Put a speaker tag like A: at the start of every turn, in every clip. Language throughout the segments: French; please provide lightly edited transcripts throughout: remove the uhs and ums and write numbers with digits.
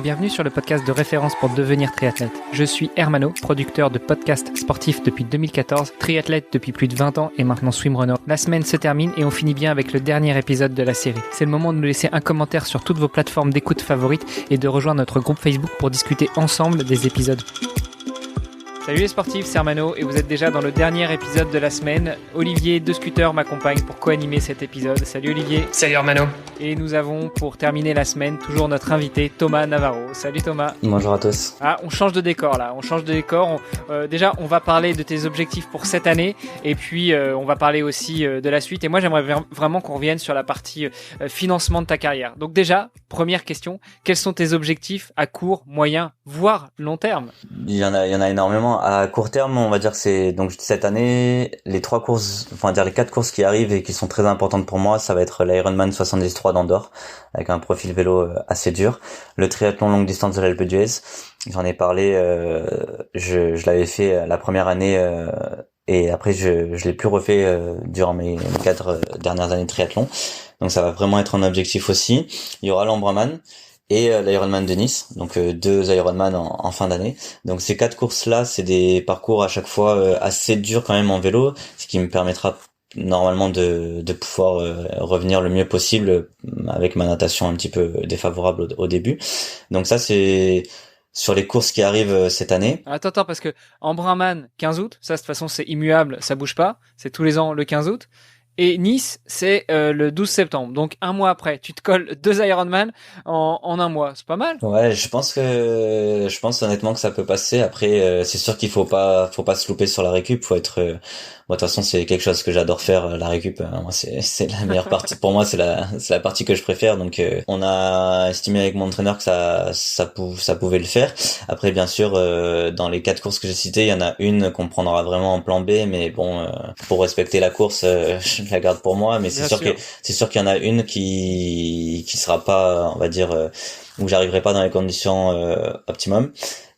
A: Bienvenue sur le podcast de référence pour devenir triathlète. Je suis Hermano, producteur de podcasts sportifs depuis 2014, triathlète depuis plus de 20 ans et maintenant swimrunner. La semaine se termine et on finit bien avec le dernier épisode de la série. C'est le moment de nous laisser un commentaire sur toutes vos plateformes d'écoute favorites et de rejoindre notre groupe Facebook pour discuter ensemble des épisodes. Salut les sportifs, c'est Hermano et vous êtes déjà dans le dernier épisode de la semaine. Olivier de Scooter m'accompagne pour co-animer cet épisode. Salut Olivier.
B: Salut Hermano.
A: Et nous avons pour terminer la semaine toujours notre invité Thomas Navarro. Salut Thomas.
C: Bonjour à tous.
A: Ah, on change de décor là, déjà on va parler de tes objectifs pour cette année et puis on va parler aussi de la suite. Et moi j'aimerais vraiment qu'on revienne sur la partie financement de ta carrière. Donc déjà, première question, quels sont tes objectifs à court, moyen, voire long terme?
C: Il y en a énormément. À court terme, on va dire que c'est donc cette année les 4 courses qui arrivent et qui sont très importantes pour moi, ça va être l'Ironman 73 d'Andorre avec un profil vélo assez dur, le triathlon longue distance de l'Alpe d'Huez. J'en ai parlé, je l'avais fait la première année et après je l'ai plus refait durant mes 4 dernières années de triathlon. Donc ça va vraiment être un objectif aussi. Il y aura l'Ambraman et l'Ironman de Nice, donc 2 Ironman en fin d'année. Donc ces 4 courses-là, c'est des parcours à chaque fois assez durs quand même en vélo, ce qui me permettra normalement de pouvoir revenir le mieux possible avec ma natation un petit peu défavorable au début. Donc ça c'est sur les courses qui arrivent cette année.
A: Attends, parce que Ambraman 15 août, ça de toute façon c'est immuable, ça bouge pas, c'est tous les ans le 15 août. Et Nice, c'est le 12 septembre. Donc un mois après, tu te colles 2 Ironman en un mois. C'est pas mal.
C: Ouais, je pense honnêtement que ça peut passer. Après, c'est sûr qu'il faut pas se louper sur la récup. Faut être, moi de toute façon, c'est quelque chose que j'adore faire, la récup. Moi, c'est la meilleure partie. Pour moi, c'est la partie que je préfère. Donc, on a estimé avec mon entraîneur que ça pouvait le faire. Après, bien sûr, dans les 4 courses que j'ai citées, il y en a une qu'on prendra vraiment en plan B. Mais bon, pour respecter la course, je la garde pour moi, mais c'est sûr qu'il y en a une qui sera pas, on va dire, où j'arriverai pas dans les conditions optimum.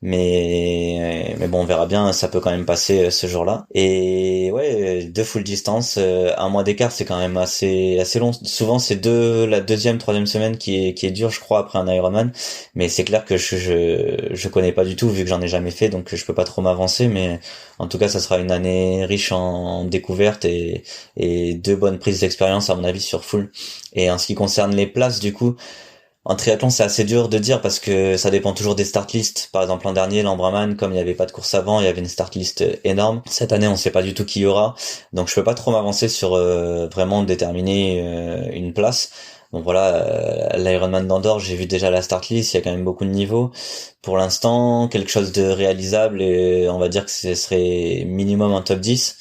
C: Mais bon, on verra bien, ça peut quand même passer ce jour-là. Et ouais, 2 full distance, un mois d'écart, c'est quand même assez long. Souvent, c'est la deuxième, troisième semaine qui est dure, je crois, après un Ironman. Mais c'est clair que je connais pas du tout, vu que j'en ai jamais fait, donc je peux pas trop m'avancer. Mais en tout cas, ça sera une année riche en découvertes et 2 bonnes prises d'expérience, à mon avis, sur full. Et en ce qui concerne les places, du coup, en triathlon, c'est assez dur de dire parce que ça dépend toujours des start lists. Par exemple, l'an dernier, l'Ambraman, comme il n'y avait pas de course avant, il y avait une start list énorme. Cette année, on sait pas du tout qui y aura. Donc, je peux pas trop m'avancer sur vraiment déterminer une place. Donc voilà, l'Ironman d'Andorre, j'ai vu déjà la start list, il y a quand même beaucoup de niveaux. Pour l'instant, quelque chose de réalisable et on va dire que ce serait minimum un top 10.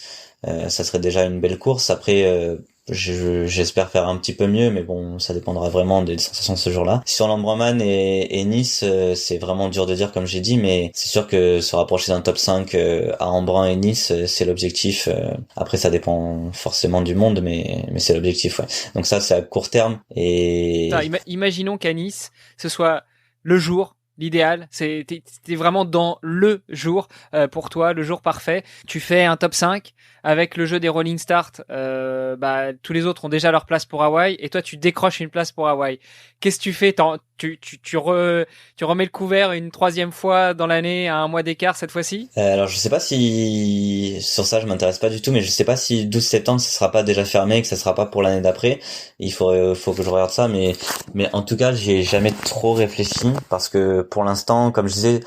C: Ça serait déjà une belle course. Après, j'espère faire un petit peu mieux, mais bon, ça dépendra vraiment des sensations ce jour-là. Sur l'Ambraman et Nice, c'est vraiment dur de dire comme j'ai dit, mais c'est sûr que se rapprocher d'un top 5 à Embrun et Nice, c'est l'objectif. Après, ça dépend forcément du monde, mais c'est l'objectif, ouais. Donc ça, c'est à court terme. Et
A: imaginons qu'à Nice, ce soit le jour. L'idéal, t'es vraiment dans le jour pour toi, le jour parfait. Tu fais un top 5 avec le jeu des rolling start. Tous les autres ont déjà leur place pour Hawaï et toi tu décroches une place pour Hawaï. Qu'est-ce que tu fais? Tu remets le couvert une 3e fois dans l'année à un mois d'écart cette fois-ci?
C: Alors je sais pas si sur ça je m'intéresse pas du tout, mais je sais pas si 12 septembre ce sera pas déjà fermé et que ça sera pas pour l'année d'après. Il faut que je regarde ça, mais en tout cas j'ai jamais trop réfléchi parce que pour l'instant, comme je disais,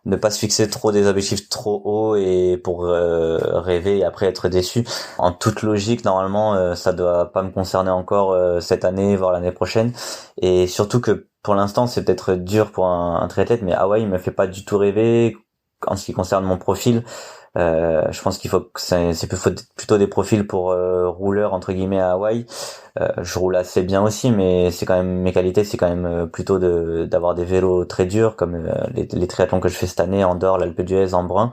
C: ne pas se fixer trop des objectifs trop hauts et pour rêver et après être déçu. En toute logique, normalement, ça doit pas me concerner encore cette année, voire l'année prochaine. Et surtout que pour l'instant, c'est peut-être dur pour un triathlète, mais Hawaï me fait pas du tout rêver en ce qui concerne mon profil. Je pense qu'il faut que c'est plutôt des profils pour rouleurs entre guillemets à Hawaï. Je roule assez bien aussi, mais c'est quand même mes qualités, c'est quand même plutôt d'avoir des vélos très durs comme les triathlons que je fais cette année, Andorre, l'Alpe d'Huez, Embrun.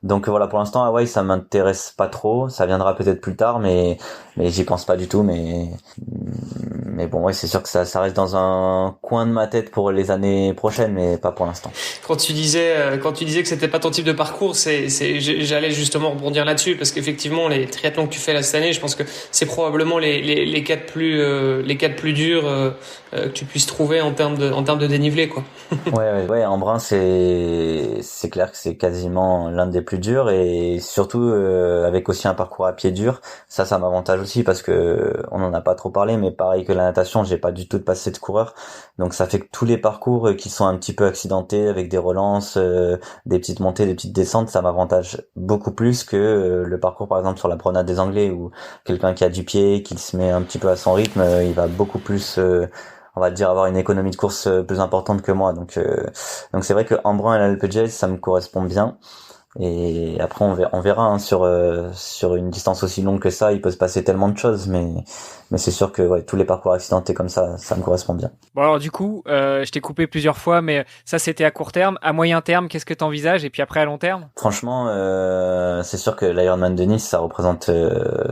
C: Donc voilà, pour l'instant Hawaï ça m'intéresse pas trop, ça viendra peut-être plus tard, mais j'y pense pas du tout, mais Mais bon, ouais, c'est sûr que ça reste dans un coin de ma tête pour les années prochaines, mais pas pour l'instant.
B: Quand tu disais que c'était pas ton type de parcours, j'allais justement rebondir là-dessus parce qu'effectivement les triathlons que tu fais là cette année, je pense que c'est probablement les quatre plus durs que tu puisses trouver en termes de dénivelé, quoi.
C: Ouais, Embrun, c'est clair que c'est quasiment l'un des plus durs, et surtout avec aussi un parcours à pied dur. Ça m'avantage aussi parce que on en a pas trop parlé, mais pareil que la natation, j'ai pas du tout de passé de coureur, donc ça fait que tous les parcours qui sont un petit peu accidentés avec des relances, des petites montées, des petites descentes, ça m'avantage beaucoup plus que le parcours par exemple sur la promenade des Anglais, où quelqu'un qui a du pied, qui se met un petit peu à son rythme, il va beaucoup plus on va dire avoir une économie de course plus importante que moi, donc c'est vrai que Embrun et l'Alpe d'Huez, ça me correspond bien. Et après on verra hein, sur une distance aussi longue que ça, il peut se passer tellement de choses, mais c'est sûr que ouais, tous les parcours accidentés comme ça me correspond bien.
A: Bon alors du coup, je t'ai coupé plusieurs fois, mais ça c'était à court terme. À moyen terme, qu'est-ce que t'envisages? Et puis après à long terme?
C: Franchement, c'est sûr que l'Ironman de Nice, ça représente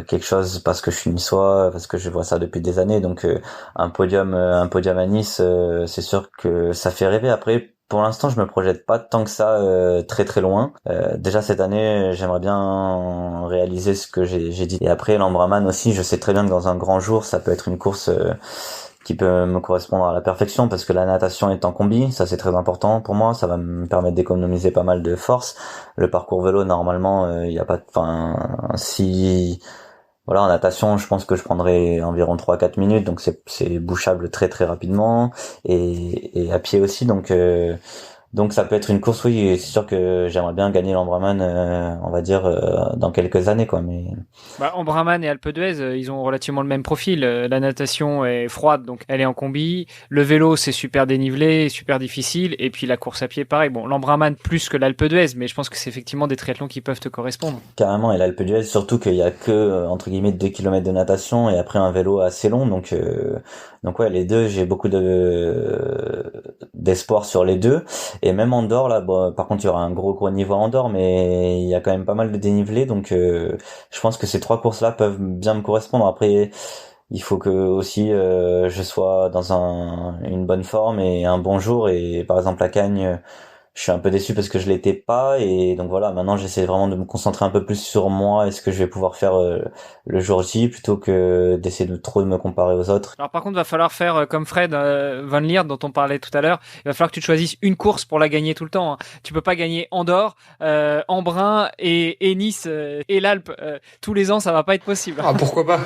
C: quelque chose parce que je suis niçois, parce que je vois ça depuis des années. Donc un podium à Nice, c'est sûr que ça fait rêver. Après, pour l'instant, je me projette pas tant que ça très très loin. Déjà cette année, j'aimerais bien réaliser ce que j'ai dit. Et après, l'Ambraman aussi, je sais très bien que dans un grand jour, ça peut être une course qui peut me correspondre à la perfection, parce que la natation est en combi, ça c'est très important pour moi, ça va me permettre d'économiser pas mal de force. Le parcours vélo, normalement, il y a pas, enfin, si, voilà, en natation, je pense que je prendrai environ 3-4 minutes, donc c'est bouchable très très rapidement, et à pied aussi, donc ça peut être une course, oui, et c'est sûr que j'aimerais bien gagner l'Ambraman, on va dire, dans quelques années, quoi, mais...
A: Bah, Embrunman et Alpe d'Huez, ils ont relativement le même profil. La natation est froide, donc elle est en combi. Le vélo, c'est super dénivelé, super difficile. Et puis la course à pied, pareil. Bon, l'Embrunman plus que l'Alpe d'Huez, mais je pense que c'est effectivement des triathlons qui peuvent te correspondre.
C: Carrément, et l'Alpe d'Huez, surtout qu'il y a que, entre guillemets, 2 kilomètres de natation et après un vélo assez long, donc ouais, les deux, j'ai beaucoup d'espoir sur les deux. Et même Andorre, là, bon, par contre, il y aura un gros niveau à Andorre, mais il y a quand même pas mal de dénivelé, donc je pense que ces trois courses-là peuvent bien me correspondre. Après, il faut que aussi je sois dans une bonne forme et un bon jour. Et par exemple, la Cagne, je suis un peu déçu parce que je l'étais pas, et donc voilà, maintenant j'essaie vraiment de me concentrer un peu plus sur moi et ce que je vais pouvoir faire le jour J, plutôt que d'essayer de trop de me comparer aux autres.
A: Alors par contre, va falloir faire comme Fred Van Lier dont on parlait tout à l'heure. Il va falloir que tu te choisisses une course pour la gagner tout le temps, hein. Tu peux pas gagner Andorre, Embrun et Nice et l'Alpe tous les ans, ça va pas être possible.
B: Ah, pourquoi pas?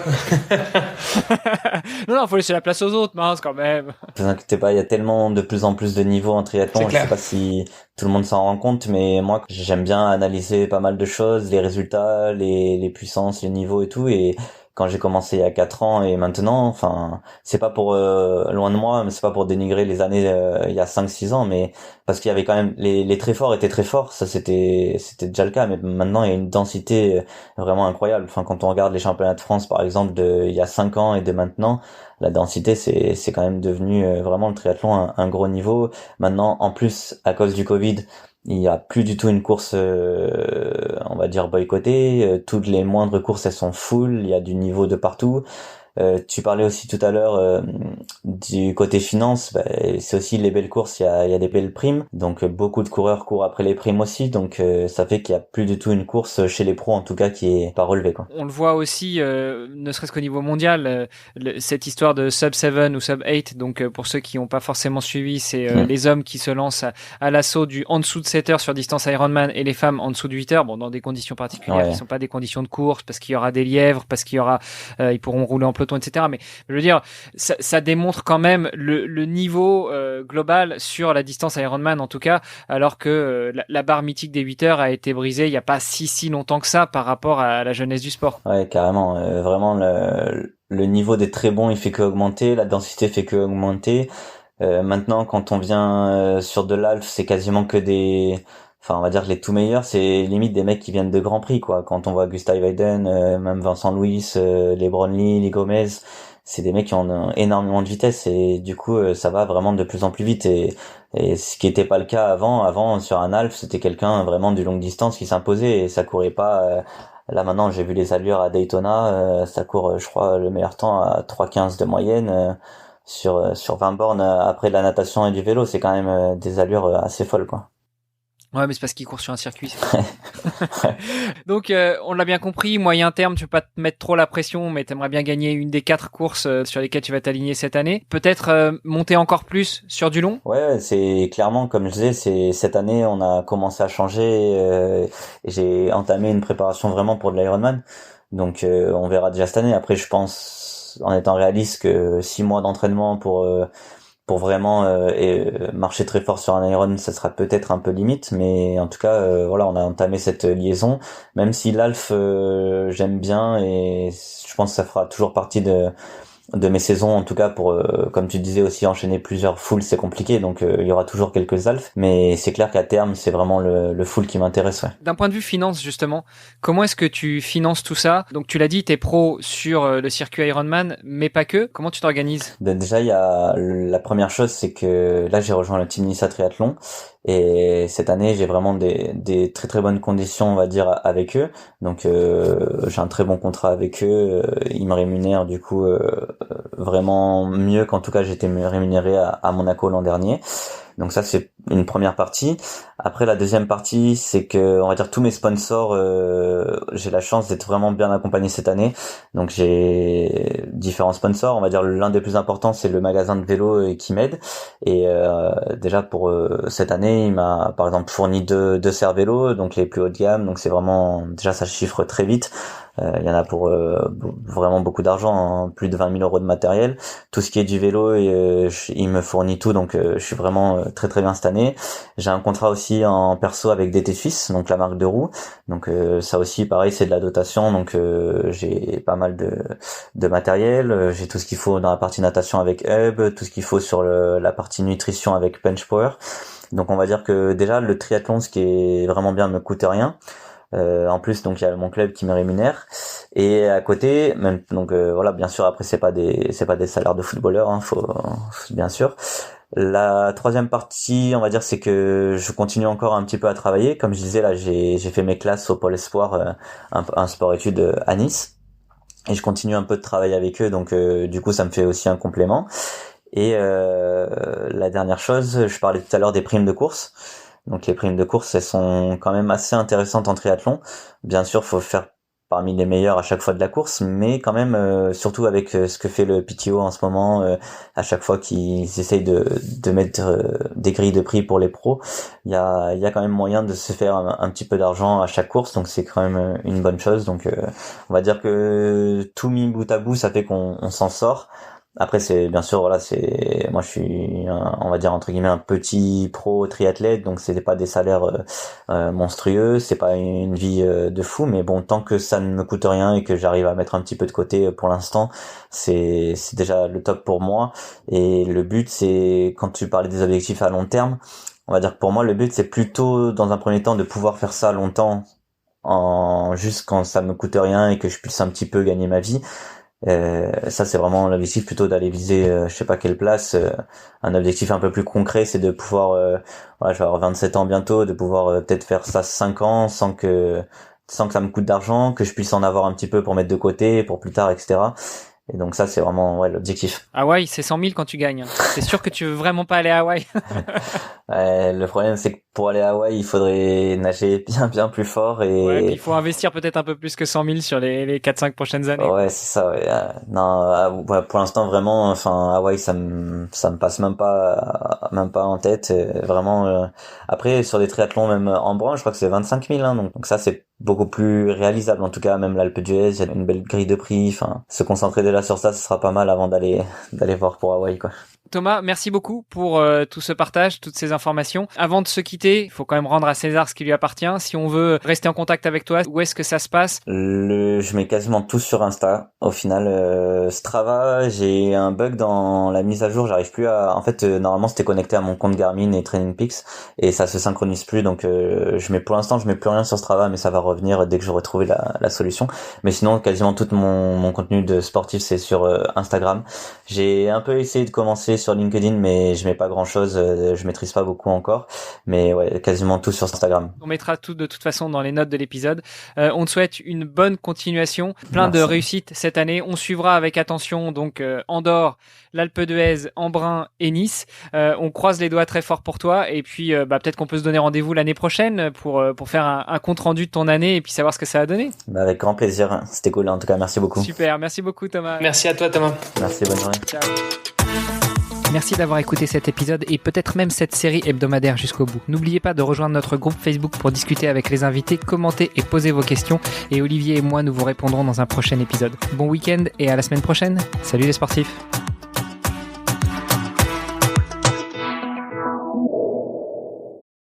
A: Non, faut laisser la place aux autres, mince quand même.
C: Ne vous inquiétez pas, il y a tellement de plus en plus de niveaux en triathlon, je sais pas si tout le monde s'en rend compte, mais moi j'aime bien analyser pas mal de choses, les résultats, les puissances, les niveaux et tout, et quand j'ai commencé il y a 4 ans et maintenant, enfin, c'est pas pour loin de moi, mais c'est pas pour dénigrer les années il y a 5-6 ans, mais parce qu'il y avait quand même les très forts étaient très forts, ça c'était déjà le cas, mais maintenant il y a une densité vraiment incroyable. Enfin, quand on regarde les championnats de France par exemple de il y a 5 ans et de maintenant, la densité c'est quand même devenu vraiment le triathlon un gros niveau. Maintenant, en plus, à cause du Covid, il y a plus du tout une course, on va dire boycottée. Toutes les moindres courses, elles sont full. Il y a du niveau de partout. Tu parlais aussi tout à l'heure du côté finance, c'est aussi les belles courses, il y a des belles primes, donc beaucoup de coureurs courent après les primes aussi, donc ça fait qu'il y a plus du tout une course chez les pros en tout cas qui est pas relevée, quoi.
A: On le voit aussi, ne serait-ce qu'au niveau mondial, cette histoire de sub 7 ou sub 8, donc pour ceux qui n'ont pas forcément suivi, c'est les hommes qui se lancent à l'assaut du en dessous de 7 heures sur distance Ironman, et les femmes en dessous de 8 heures, bon, dans des conditions particulières qui sont pas des conditions de course, parce qu'il y aura des lièvres, parce qu'il y aura ils pourront rouler en peloton, etc. Mais je veux dire, ça démontre quand même le niveau global sur la distance Ironman en tout cas, alors que la barre mythique des 8 heures a été brisée il y a pas si longtemps que ça par rapport à la jeunesse du sport.
C: Ouais, carrément, vraiment le niveau des très bons il fait que augmenter, la densité fait que augmenter. Maintenant, quand on vient sur de l'Alf, c'est quasiment que enfin, on va dire que les tout meilleurs, c'est limite des mecs qui viennent de Grand Prix, quoi. Quand on voit Gustav Iden, même Vincent Louis, les Brownlee, les Gomez, c'est des mecs qui ont énormément de vitesse, et du coup, ça va vraiment de plus en plus vite, et ce qui était pas le cas avant, sur un Alf, c'était quelqu'un vraiment du longue distance qui s'imposait, et ça courait pas Là maintenant, j'ai vu les allures à Daytona, ça court, je crois, le meilleur temps à 3,15 de moyenne sur 20 bornes. Après de la natation et du vélo, c'est quand même des allures assez folles, quoi.
A: Ouais, mais c'est parce qu'il court sur un circuit. Donc, on l'a bien compris, moyen terme, tu peux pas te mettre trop la pression, mais t'aimerais bien gagner une des 4 courses sur lesquelles tu vas t'aligner cette année. Peut-être monter encore plus sur du long.
C: Ouais, c'est clairement, comme je disais, c'est cette année, on a commencé à changer. Et j'ai entamé une préparation vraiment pour de l'Ironman. Donc, on verra déjà cette année. Après, je pense, en étant réaliste, que 6 mois d'entraînement pour vraiment marcher très fort sur un Iron, ça sera peut-être un peu limite, mais en tout cas voilà, on a entamé cette liaison, même si l'Alf j'aime bien, et je pense que ça fera toujours partie de mes saisons, en tout cas pour comme tu disais aussi, enchaîner plusieurs fulls c'est compliqué, donc il y aura toujours quelques alphs, mais c'est clair qu'à terme c'est vraiment le full qui m'intéresse. Ouais.
A: D'un point de vue finance justement, comment est-ce que tu finances tout ça? Donc tu l'as dit, t'es pro sur le circuit Ironman, mais pas que. Comment tu t'organises?
C: Déjà il y a la première chose, c'est que là j'ai rejoint le team Nissa Triathlon, et cette année j'ai vraiment des très très bonnes conditions, on va dire, avec eux. Donc j'ai un très bon contrat avec eux, ils me rémunèrent du coup vraiment mieux qu'en tout cas j'étais rémunéré à Monaco l'an dernier. Donc ça c'est une première partie. Après la deuxième partie, c'est que on va dire tous mes sponsors, j'ai la chance d'être vraiment bien accompagné cette année. Donc j'ai différents sponsors. On va dire l'un des plus importants, c'est le magasin de vélo qui m'aide. Et déjà pour cette année, il m'a par exemple fourni deux cervélos, donc les plus haut de gamme. Donc c'est vraiment, déjà ça chiffre très vite. Il y en a pour vraiment beaucoup d'argent, hein, plus de 20 000 euros de matériel. Tout ce qui est du vélo, il me fournit tout, donc je suis vraiment très très bien cette année. J'ai un contrat aussi en perso avec DT Suisse, donc la marque de roues. Donc ça aussi, pareil, c'est de la dotation, donc j'ai pas mal de matériel. J'ai tout ce qu'il faut dans la partie natation avec Hub, tout ce qu'il faut sur la partie nutrition avec Punch Power. Donc on va dire que déjà le triathlon, ce qui est vraiment bien, ne coûte rien. En plus, donc il y a mon club qui me rémunère, et à côté même, donc voilà, bien sûr, après c'est pas des salaires de footballeurs, hein, faut bien sûr. La troisième partie, on va dire, c'est que je continue encore un petit peu à travailler. Comme je disais, là j'ai fait mes classes au Pôle Espoir, un sport-études à Nice, et je continue un peu de travailler avec eux, donc du coup ça me fait aussi un complément. Et la dernière chose, je parlais tout à l'heure des primes de course. Donc les primes de course, elles sont quand même assez intéressantes en triathlon. Bien sûr, faut faire parmi les meilleurs à chaque fois de la course, mais quand même, surtout avec ce que fait le PTO en ce moment, à chaque fois qu'ils essayent de mettre des grilles de prix pour les pros, il y a quand même moyen de se faire un petit peu d'argent à chaque course, donc c'est quand même une bonne chose. Donc on va dire que tout mis bout à bout, ça fait qu'on s'en sort. Après c'est bien sûr, voilà, moi je suis on va dire entre guillemets un petit pro triathlète, donc c'est pas des salaires monstrueux, c'est pas une vie de fou, mais bon, tant que ça ne me coûte rien et que j'arrive à mettre un petit peu de côté pour l'instant, c'est déjà le top pour moi. Et le but, c'est, quand tu parlais des objectifs à long terme, on va dire que pour moi le but, c'est plutôt dans un premier temps de pouvoir faire ça longtemps, en juste quand ça me coûte rien et que je puisse un petit peu gagner ma vie. Ça c'est vraiment l'objectif, plutôt d'aller viser je sais pas quelle place. Un objectif un peu plus concret, c'est de pouvoir voilà, je vais avoir 27 ans bientôt, de pouvoir peut-être faire ça 5 ans sans que ça me coûte d'argent, que je puisse en avoir un petit peu pour mettre de côté pour plus tard, etc. Et donc ça c'est vraiment, ouais, l'objectif.
A: Hawaï, c'est 100 000 quand tu gagnes. C'est sûr que tu veux vraiment pas aller à Hawaï.
C: Le problème, c'est que pour aller à Hawaï, il faudrait nager bien plus fort, et
A: ouais, puis il faut investir peut-être un peu plus que 100 000 sur les 4-5 prochaines années.
C: ouais, c'est ça, ouais. Non, ouais, pour l'instant, vraiment, enfin, Hawaï, ça me passe même pas en tête. Vraiment, après, sur des triathlons, même en brun, je crois que c'est 25 000, hein, donc ça, c'est beaucoup plus réalisable. En tout cas, même l'Alpe d'Huez, il y a une belle grille de prix. Enfin, se concentrer déjà sur ça, ce sera pas mal avant d'aller voir pour Hawaï, quoi.
A: Thomas, merci beaucoup pour tout ce partage, toutes ces informations. Avant de se quitter, il faut quand même rendre à César ce qui lui appartient. Si on veut rester en contact avec toi, où est-ce que ça se passe?
C: Je mets quasiment tout sur Insta. Au final, Strava, j'ai un bug dans la mise à jour. J'arrive plus à. En fait, normalement, c'était connecté à mon compte Garmin et Training Peaks, et ça se synchronise plus. Donc, pour l'instant, je mets plus rien sur Strava, mais ça va revenir dès que j'aurai trouvé la solution. Mais sinon, quasiment tout mon contenu de sportif, c'est sur Instagram. J'ai un peu essayé de commencer partager sur LinkedIn, mais je mets pas grand chose, je maîtrise pas beaucoup encore, mais ouais, quasiment tout sur Instagram.
A: On mettra tout de toute façon dans les notes de l'épisode. On te souhaite une bonne continuation, plein de réussite cette année. On suivra avec attention donc Andorre, l'Alpe d'Huez, Embrun et Nice. On croise les doigts très fort pour toi et puis peut-être qu'on peut se donner rendez-vous l'année prochaine pour faire un compte rendu de ton année et puis savoir ce que ça a donné.
C: Avec grand plaisir, c'était cool en tout cas, merci beaucoup.
A: Super, merci beaucoup Thomas.
B: Merci à toi Thomas.
C: Merci, bonne journée.
A: Ciao. Merci d'avoir écouté cet épisode et peut-être même cette série hebdomadaire jusqu'au bout. N'oubliez pas de rejoindre notre groupe Facebook pour discuter avec les invités, commenter et poser vos questions. Et Olivier et moi, nous vous répondrons dans un prochain épisode. Bon week-end et à la semaine prochaine. Salut les sportifs.